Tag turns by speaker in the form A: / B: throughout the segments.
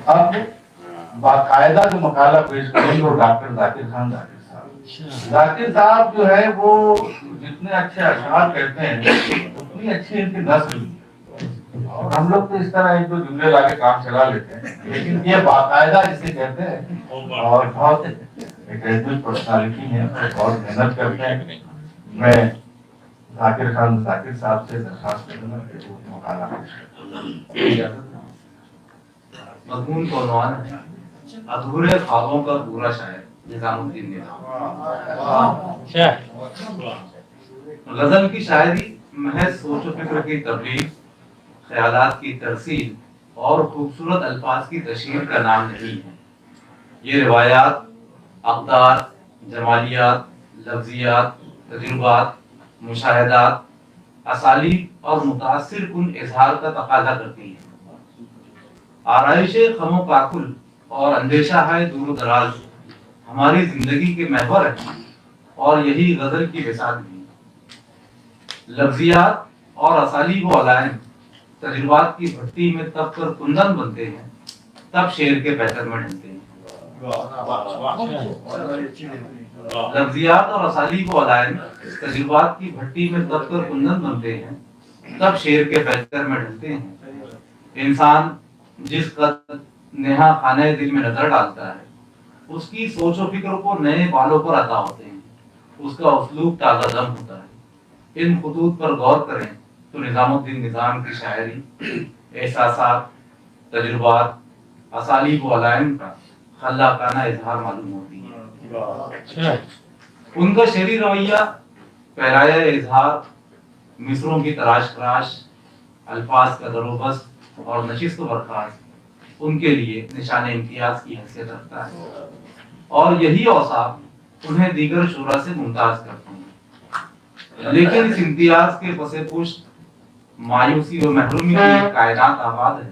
A: اب باقاعدہ جو مقالہ پیش کریں گے وہ ڈاکٹر ذاکر خان ذاکر صاحب. ذاکر صاحب جو ہے وہ جتنے اچھے اشعار کہتے ہیں اتنی اچھی ان کی نثر بھی. اور ہم لوگ تو اس طرح ایک دو جملے لا کے کام چلا لیتے ہیں، لیکن یہ باقاعدہ جسے کہتے ہیں اور بہت ایک ایجوکیٹ پرسنالٹی ہے، بہت محنت کرتے ہیں. میں ذاکر خان ذاکر صاحب سے درخواست کروں گا کہ وہ مقالہ پیش کریں.
B: مضمون کا عنوان ہے ادھورے خوابوں کا پورا شاعر نظام الدین نظام. غزل کی شاعری محض سوچ و فکر کی تبلیغ، خیالات کی ترسیل اور خوبصورت الفاظ کی تشہیر کا نام نہیں ہے. یہ روایات، اقدار، جمالیات، لفظیات، تجربات، مشاہدات، اسالیب اور متاثر کن اظہار کا تقاضا کرتی ہیں. آرائش خم و کاکل اور اندیشہ ہے دور و دراز ہماری زندگی کے محور ہیں، اور یہی غزل کی بساط بھی. لفظیات اور اسالیب و علائم تجربات کی بھٹی میں تپ کر کندن بنتے ہیں، تب شعر کے بہتر میں ڈھلتے ہیں. لفظیات اور اسالیب و علائم تجربات کی بھٹی میں تپ کر کندن بنتے ہیں، تب شعر کے بہتر میں ڈھلتے ہیں. انسان جس قدر نہا خانہ دل میں نظر ڈالتا ہے اس کی سوچ و فکر کو نئے بالوں پر عطا ہوتے ہیں، اس کا اسلوب تازہ دم ہوتا ہے. ان خطوط پر غور کریں تو نظام الدین نظام کی شاعری احساسات، تجربات، اسالیب و علائم کا خلاقانہ اظہار معلوم ہوتی ہے. ان کا شعری رویہ پیرایہ اظہار، مصروں کی تراش خراش، الفاظ کا در و بست اور نشست و برخاست ان کے لیے نشان امتیاز کی حیثیت رکھتا ہے، اور یہی اوصاف انہیں دیگر شعراء سے ممتاز کرتے ہیں. لیکن اس امتیاز کے پس پشت مایوسی و محرومی کی کائنات آباد ہے.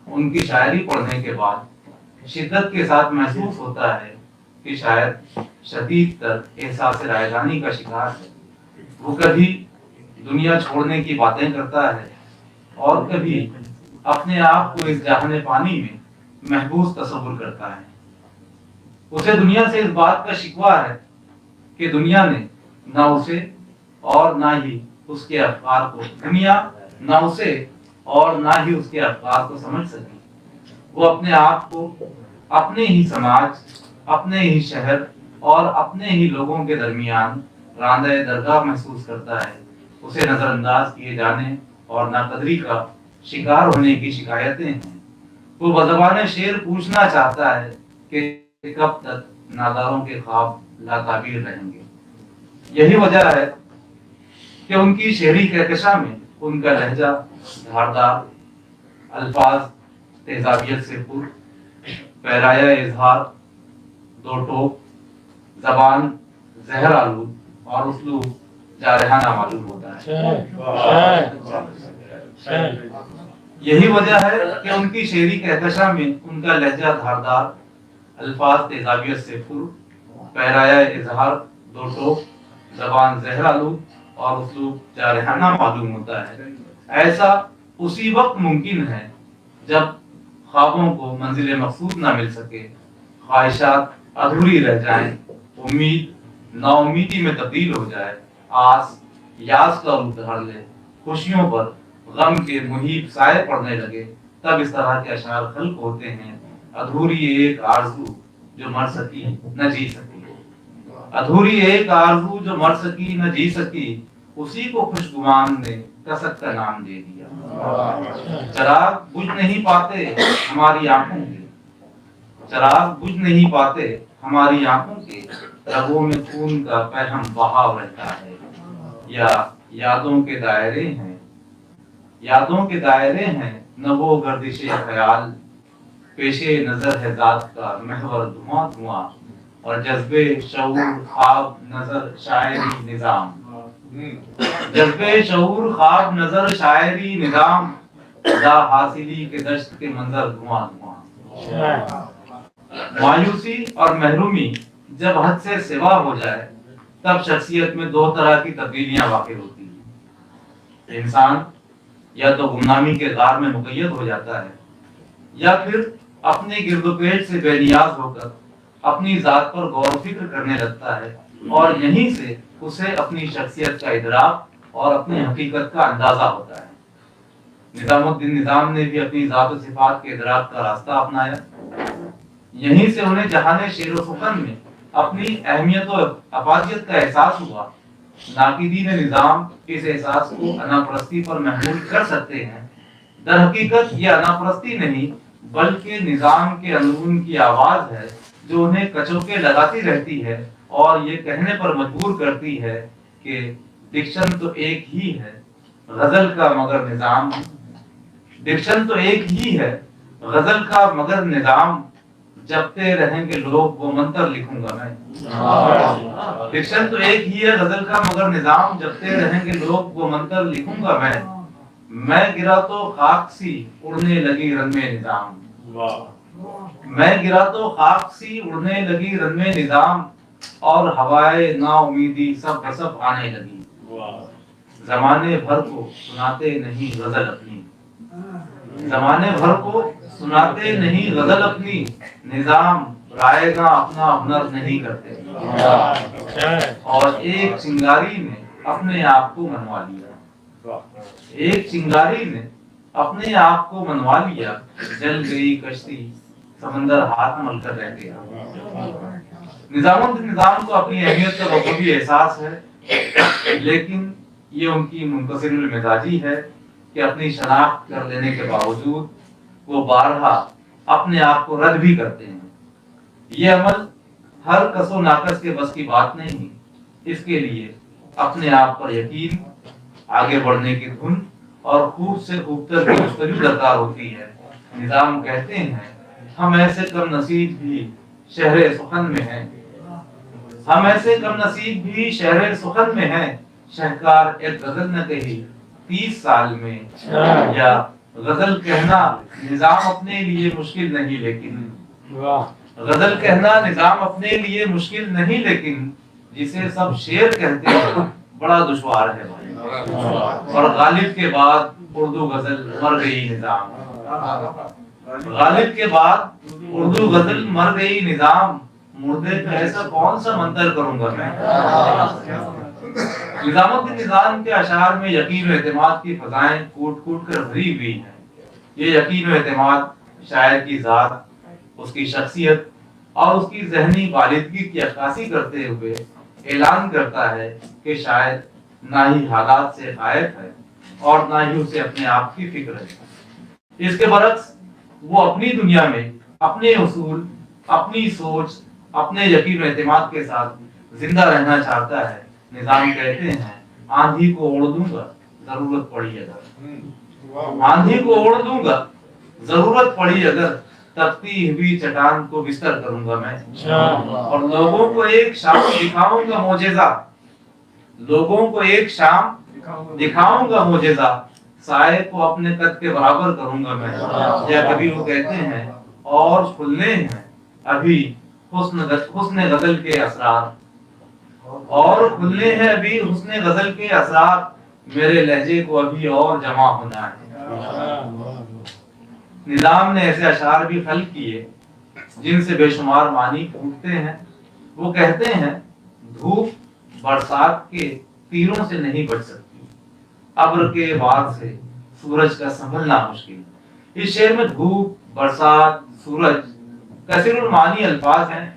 B: ان کی شاعری پڑھنے کے بعد شدت کے ساتھ محسوس ہوتا ہے کہ شاعر شدید تر احساس رائگانی کا شکار ہے. وہ کبھی دنیا چھوڑنے کی باتیں کرتا ہے اور کبھی اپنے آپ کو اس جہان پانی میں محبوس تصور کرتا ہے. اسے دنیا سے اس بات کا شکوہ ہے کہ دنیا نے نہ اسے اور نہ ہی اس کے افکار کو سمجھ سکی. وہ اپنے آپ کو اپنے ہی سماج، اپنے ہی شہر اور اپنے ہی لوگوں کے درمیان راندہ درگاہ محسوس کرتا ہے. اسے نظر انداز کیے جانے اور ناقدری کا شکار ہونے کی شکایتیں ہیں. وہ بزبان شعر پوچھنا چاہتا ہے کہ کب تک ناداروں کے خواب لا تعبیر رہیں گے. یہی وجہ ہے کہ ان کی شعری کہکشاں میں ان کا لہجہ دھاردار، الفاظ تیزابیت سے پر، پیرایہ اظہار دو ٹوک، زبان زہر آلود اور اسلوب جارحانہ معلوم ہوتا ہے. یہی وجہ ہے کہ ان کی شعری کہکشاں میں ان کا لہجہ دھاردار، الفاظ تیزابیت سے پر، پیرایہ اظہار دو ٹوک، زبان زہر آلود اور اسلوب جارحانہ معلوم ہوتا ہے. ایسا اسی وقت ممکن ہے جب خوابوں کو منزل مقصود نہ مل سکے، خواہشات ادھوری رہ جائیں، امید نا امیدی میں تبدیل ہو جائے، آس یاس کا روپ دھار لے، خوشیوں پر غم کے محیط سائے پڑنے لگے، تب اس طرح کے اشعار خلق ہوتے ہیں. ادھوری ایک آرزو جو مر سکی نہ جی سکی، ادھوری ایک آرزو جو مر سکی نہ جی سکی، اسی کو خوشگمان نے کسک کا نام دے دیا. چراغ بجھ نہیں پاتے ہماری آنکھوں کے، چراغ بجھ نہیں پاتے ہماری آنکھوں کے، رگوں میں خون کا پہم بہاؤ رہتا ہے. یا یادوں کے دائرے ہیں، یادوں کے دائرے ہیں نہ وہ گردش خیال، پیشے نظر ہے ذات کا محور دھواں دھواں، اور جذبے شعور خواب نظر شاعری نظام، جذبے شعور خواب نظر شاعری نظام، دا حاصلی کے دشت کے منظر دھواں دھواں. مایوسی اور محرومی جب حد سے سوا ہو جائے تب شخصیت میں دو طرح کی تبدیلیاں واقع ہوتی ہیں. انسان یا تو گمنامی کے غار میں مقید ہو جاتا ہے یا پھر اپنے گرد و پیٹ سے بے نیاز ہو کر اپنی ذات پر غور و فکر کرنے لگتا ہے، اور یہیں سے اسے اپنی شخصیت کا ادراک اور اپنی حقیقت کا اندازہ ہوتا ہے۔ نظام الدین نظام نے بھی اپنی ذات و صفات کے ادراک کا راستہ اپنایا، یہیں سے انہیں جہان شعر و سخن میں اپنی اہمیت و افادیت کا احساس ہوا۔ ناقدین نظام اس احساس کو انا پرستی پر محمول کر سکتے ہیں، در حقیقت یہ انا پرستی نہیں بلکہ نظام کے اندرون کی آواز ہے جو انہیں کچوکے لگاتی رہتی ہے اور یہ کہنے پر مجبور کرتی ہے کہ ڈکشن تو ایک ہی ہے غزل کا مگر نظام، ڈکشن تو ایک ہی ہے غزل کا مگر نظام، جپتے رہیں گے لوگ وہ منتر لکھوں گا میں۔ ڈکشن تو ایک ہی ہے غزل کا مگر نظام، جپتے رہیں گے لوگ وہ منتر لکھوں گا میں گرا تو خاک سی اڑنے لگی رن میں نظام، میں گرا تو خاک سی اڑنے لگی رن میں نظام، اور ہوائے نا امیدی سب بسب آنے لگی، زمانے بھر کو سناتے نہیں غزل اپنی، زمانے بھر کو سناتے نہیں غزل اپنی، نظام رائے گا اپنا ہنر نہیں کرتے، اور ایک چنگاری نے اپنے آپ کو منوا لیا، ایک چنگاری نے اپنے آپ کو منوا لیا، جل گئی کشتی سمندر ہاتھ مل کر رہ گیا۔ نظام الدین نظام کو اپنی اہمیت کا بخوبی احساس ہے، لیکن یہ ان کی منکسر المزاجی ہے کہ اپنی شناخت کر لینے کے باوجود وہ بارہا اپنے آپ کو رد بھی کرتے ہیں۔ یہ عمل ہر کس و ناقص کے بس کی بات نہیں، اس کے لیے اپنے آپ پر یقین، آگے بڑھنے کی دھن اور خوب سے خوبتر کی جستجو درکار ہوتی ہے۔ نظام کہتے ہیں ہم ایسے کم نصیب بھی شہر سخن میں ہیں، ہم ایسے کم نصیب بھی شہر سخن میں ہیں، شہکار ایک غزل نہ کہی 30 سال میں، یا غزل کہنا نظام اپنے لیے مشکل نہیں لیکن، غزل کہنا نظام اپنے لیے مشکل نہیں لیکن، جسے سب شعر کہتے ہیں بڑا دشوار ہے بھائی، اور غالب کے بعد اردو غزل مر گئی نظام، غالب کے بعد اردو غزل مر گئی نظام، مردے کا ایسا کون سا منتر کروں گا میں۔ نظام الدین نظام کے اشعار میں یقین و اعتماد کی فضائیں کوٹ کوٹ کر بھری ہوئی ہیں۔ یہ یقین و اعتماد شاعر کی ذات، اس کی شخصیت اور اس کی ذہنی بالغگی کی عکاسی کرتے ہوئے اعلان کرتا ہے کہ شاعر نہ ہی حالات سے خائف ہے اور نہ ہی اسے اپنے آپ کی فکر ہے۔ اس کے برعکس وہ اپنی دنیا میں اپنے اصول، اپنی سوچ، اپنے یقین و اعتماد کے ساتھ زندہ رہنا چاہتا ہے۔ نظام کہتے ہیں آندھی کو اوڑھ دوں گا ضرورت پڑی اگر، آندھی کو اوڑھ دوں گا ضرورت پڑی اگر، تپتی ہوئی چٹان کو بستر کروں گا میں، اور لوگوں کو ایک شام دکھاؤں گا معجزہ، لوگوں کو ایک شام دکھاؤں گا معجزہ، سائے کو اپنے قد کے برابر کروں گا میں۔ یا کبھی وہ کہتے ہیں اور کھلنے ہیں ابھی حسن غزل کے اسرار، اور کھلنے ہیں ابھی حسن غزل کے اسرار، میرے لہجے کو ابھی اور جمع ہونا ہے۔ نظام نے ایسے اشعار بھی خلق کیے جن سے بے شمار معنی پھوٹتے ہیں۔ وہ کہتے ہیں دھوپ برسات کے تیروں سے نہیں بچ سکتی، ابر کے وار سے سورج کا سنبھلنا مشکل۔ اس شعر میں دھوپ، برسات، سورج کثیر المعانی الفاظ ہیں۔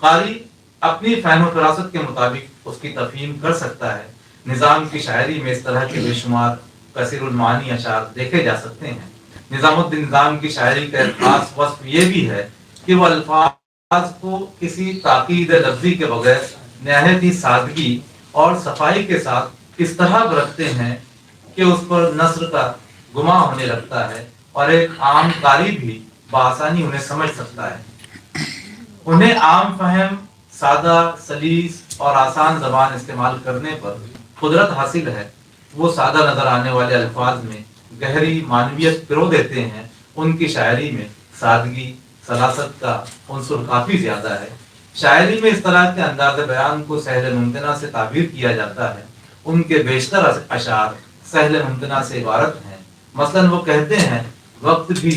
B: قاری اپنی فہم و فراست کے مطابق اس کی تفہیم کر سکتا ہے۔ نظام کی شاعری میں اس طرح کے بے شمار کثیر المعانی اشعار دیکھے جا سکتے ہیں۔ نظام الدین نظام کی شاعری کا ایک خاص وصف یہ بھی ہے کہ وہ الفاظ کو کسی تاکید لفظی کے بغیر نہایت ہی سادگی اور صفائی کے ساتھ اس طرح رکھتے ہیں کہ اس پر نثر کا گما ہونے لگتا ہے اور ایک عام قاری بھی بآسانی انہیں سمجھ سکتا ہے۔ انہیں عام فہم، سادہ، سلیس اور آسان زبان استعمال کرنے پر قدرت حاصل ہے۔ وہ سادہ نظر آنے والے الفاظ میں گہری معنویت پرو دیتے ہیں۔ ان کی شاعری میں سادگی، سلاست کا عنصر کافی زیادہ ہے۔ شاعری میں اس طرح کے انداز بیان کو سہل ممتنع سے تعبیر کیا جاتا ہے۔ ان کے بیشتر اشعار سہل ممتنع سے عبارت ہیں۔ مثلا وہ کہتے ہیں وقت بھی